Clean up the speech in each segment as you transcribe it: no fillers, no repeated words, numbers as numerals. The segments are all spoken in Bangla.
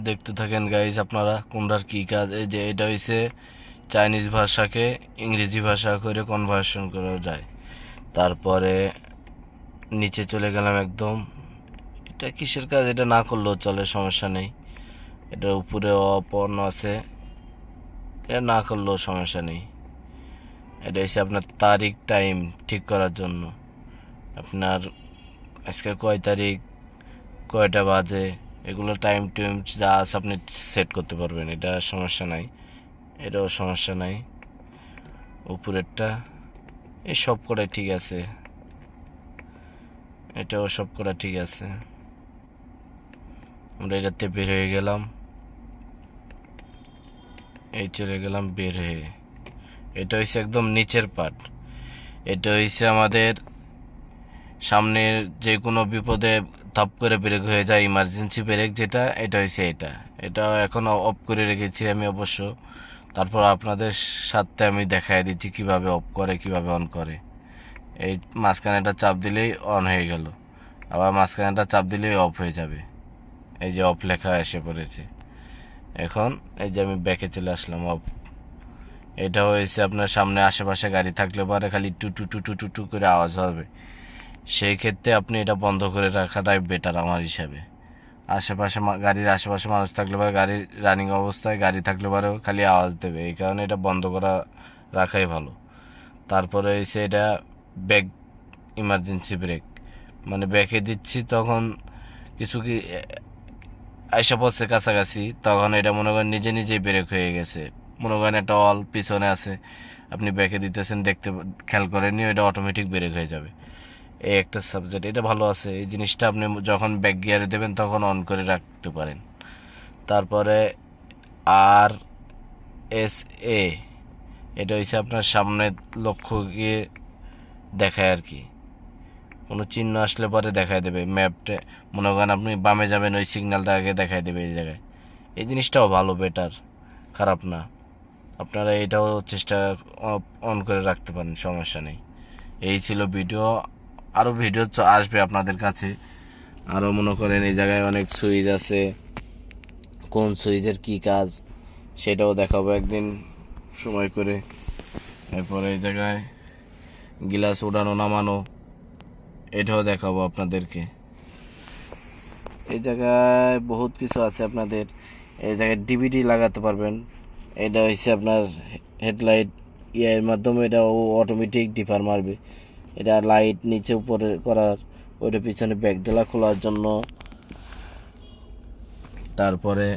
দেখতে থাকেন গাইজ আপনারা কোনটার কি কাজ। এই যে এটা হইছে চাইনিজ ভাষাকে ইংরেজি ভাষা করে কনভার্সন করা যায়। তারপরে নিচে চলে গেলাম একদম। এটা কিসের কাজ, এটা না করলেও চলে, সমস্যা নেই। এটা উপরে অফ অন আছে, এটা না করলেও সমস্যা নেই। এটা হচ্ছে আপনার তারিখ টাইম ঠিক করার জন্য। আপনার আজকে কয় তারিখ, কয়টা বাজে, এগুলো টাইম টাইম যা আছে আপনি সেট করতে পারবেন, এটা সমস্যা নাই। এটাও সমস্যা নাই। উপরেরটা এই সব কটা ঠিক আছে, এটাও সব কটা ঠিক আছে। আমরা এটাতে বের হয়ে গেলাম, এই চলে গেলাম বের হয়ে। এটা হচ্ছে একদম নিচের পার্ট। এটা হচ্ছে আমাদের সামনের যে কোনো বিপদে থাপ করে ব্রেক হয়ে যায়, ইমার্জেন্সি ব্রেক যেটা, এটা হচ্ছে এটা এখন অফ করে রেখেছি আমি অবশ্য। তারপর আপনাদের সাথে আমি দেখাই দিচ্ছি কিভাবে অফ করে কিভাবে অন করে। এই মাঝখানেটা চাপ দিলেই অন হয়ে গেল, আবার মাঝখানেটা চাপ দিলেই অফ হয়ে যাবে। এই যে অফ লেখা এসে পড়েছে। এখন এই যে আমি ব্যাকে চলে আসলাম, অফ। এটা হয়েছে আপনার সামনে আশেপাশে গাড়ি থাকলে পরে খালি টু টু টু টু টু টু করে আওয়াজ হবে, সেই ক্ষেত্রে আপনি এটা বন্ধ করে রাখাটাই বেটার আমার হিসাবে। আশেপাশে গাড়ির আশেপাশে মানুষ থাকলে পরে, গাড়ির রানিং অবস্থায় গাড়ি থাকলে পরেও খালি আওয়াজ দেবে, এই কারণে এটা বন্ধ করা রাখাই ভালো। তারপরে হচ্ছে এটা ব্যাক ইমার্জেন্সি ব্রেক, মানে ব্যাকে দিচ্ছি তখন কিছু কি আইসা পড়ছে কাছাকাছি, তখন এটা মনে করেন নিজে নিজেই ব্রেক হয়ে গেছে। মনে করেন একটা অল পিছনে আছে, আপনি ব্যাকে দিতেছেন, দেখতে খেয়াল করেননি, এটা অটোমেটিক ব্রেক হয়ে যাবে। এই একটা সাবজেক্ট, এটা ভালো আছে। এই জিনিসটা আপনি যখন ব্যাক গিয়ারে দেবেন তখন অন করে রাখতে পারেন। তারপরে আর এস এ, এটা হচ্ছে আপনার সামনে লক্ষ্য গিয়ে দেখায় আর কি, কোনো চিহ্ন আসলে পরে দেখায় দেবে ম্যাপটা। মনে করেন আপনি বামে যাবেন, ওই সিগন্যালটা আগে দেখায় দেবে এই জায়গায়। এই জিনিসটাও ভালো, বেটার, খারাপ না। আপনারা এটাও চেষ্টা অন করে রাখতে পারেন, সমস্যা নেই। এই ছিল ভিডিও, আরও ভিডিও আসবে আপনাদের কাছে। আরও মনে করেন এই জায়গায় অনেক সুইচ আছে, কোন সুইচের কি কাজ সেটাও দেখাবো একদিন সময় করে। এরপরে এই জায়গায় গ্লাস ওঠানো নামানো, এটাও দেখাবো আপনাদেরকে। এই জায়গায় বহুত কিছু আছে আপনাদের। এই জায়গায় ডিভিডি লাগাতে পারবেন। এটা হচ্ছে আপনার হেডলাইট এর মাধ্যমে এটা অটোমেটিক ডিপার মারবে। এটা লাইট নিচে উপরে করার, ওইটা পিছনে ব্যাকডেলা খোলার জন্য। তারপরে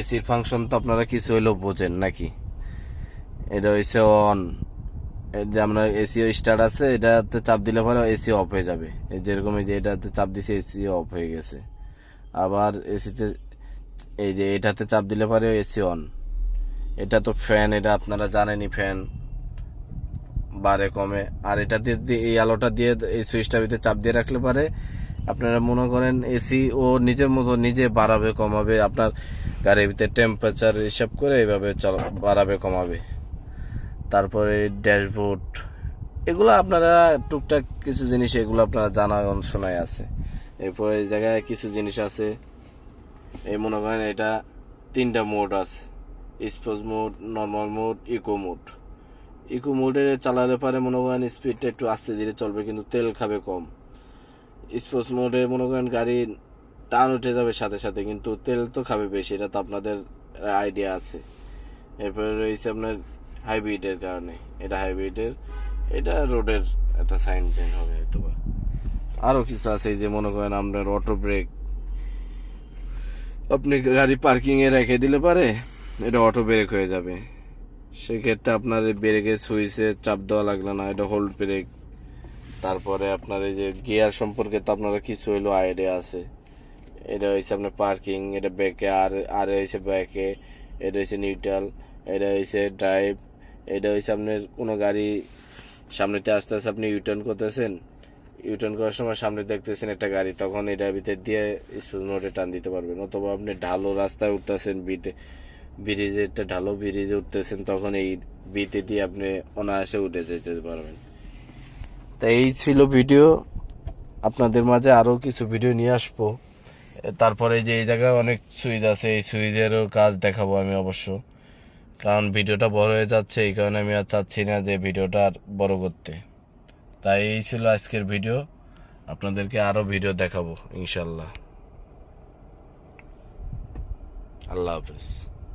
এসির ফাংশন তো আপনারা কিছু হইলেও বোঝেন নাকি। এটা হচ্ছে অন, এই যে আপনার এসিও স্টার্ট আছে, এটাতে চাপ দিলে পরে এসি অফ হয়ে যাবে। এই যেরকম এই যে এটাতে চাপ দিছে এসি অফ হয়ে গেছে। আবার এসিতে এই যে এটাতে চাপ দিলে পরে এসি অন। এটা তো ফ্যান, এটা আপনারা জানেনই, ফ্যান বাড়ে কমে। আর এটা দিয়ে এই আলোটা দিয়ে এই সুইচটার ভিতরে চাপ দিয়ে রাখলে পারে আপনারা মনে করেন এসি ও নিজের মতো নিজে বাড়াবে কমাবে, আপনার গাড়ির ভিতরে টেম্পারেচার হিসাব করে এইভাবে বাড়াবে কমাবে। তারপরে ড্যাশবোর্ড, এগুলো আপনারা টুকটাক কিছু জিনিস, এগুলো আপনারা জানা শোনায় আছে। এরপর এই জায়গায় কিছু জিনিস আছে, এই মনে করেন এটা 3টা মোড আছে, sports mode, normal mode, eco mode. Eco মোডে চালালে পারে মনে করেন স্পিডটা একটু আস্তে ধীরে চলবে, কিন্তু তেল খাবে কম। স্পোর্টস মোডে মনে করেন গাড়ি টান উঠে যাবে সাথে সাথে, কিন্তু তেল তো খাবে বেশি, এটা তো আপনাদের আইডিয়া আছে। এরপরে রয়েছে আপনার হাইব্রিডের কারণে, এটা হাইব্রিডের, এটা রোডের একটা সাইন টেন হবে হয়তো। আরও কিছু আছে, যে মনে করেন আপনার অটো ব্রেক, আপনি গাড়ি পার্কিংয়ে রেখে দিলে পারে এটা অটো ব্রেক হয়ে যাবে, সেক্ষেত্রে আপনার এই ব্রেকের সুইচে চাপ দেওয়া লাগলো না, এটা হোল্ড ব্রেক। তারপরে আপনার এই যে গিয়ার সম্পর্কে তো আপনারা কিছু হইলেও আইডিয়া আছে। এটা হয়েছে আপনার পার্কিং, এটা ব্যাকে, আর হয়েছে ব্যাকে, এটা হয়েছে নিউট্রাল, এটা হয়েছে ড্রাইভ। এটা হয়েছে আপনার কোনো গাড়ি সামনেতে আস্তে আস্তে আপনি ইউটার্ন করতেছেন, ইউটার্ন করার সময় সামনে দেখতেছেন একটা গাড়ি, তখন এটার ভিতর দিয়ে স্পিড মোডে টান দিতে পারবেন। অথবা আপনি ঢালো রাস্তায় উঠতেছেন, ব্রিজে একটা ঢালো ব্রিজে উঠতেছেন, তখন এই বিতে দিয়ে আপনি অনায়াসে উঠে যেতে পারবেন। তাই এই ছিল ভিডিও, আপনাদের মাঝে আরও কিছু ভিডিও নিয়ে আসবো। তারপরে যে এই জায়গায় অনেক সুইচ আছে, এই সুইচেরও কাজ দেখাবো আমি অবশ্য, কারণ ভিডিওটা বড় হয়ে যাচ্ছে, এই কারণে আমি আর চাচ্ছি না যে ভিডিওটা আর বড় করতে। তাই এই ছিল আজকের ভিডিও, আপনাদেরকে আরও ভিডিও দেখাবো ইনশাল্লাহ। আল্লাহ হাফেজ।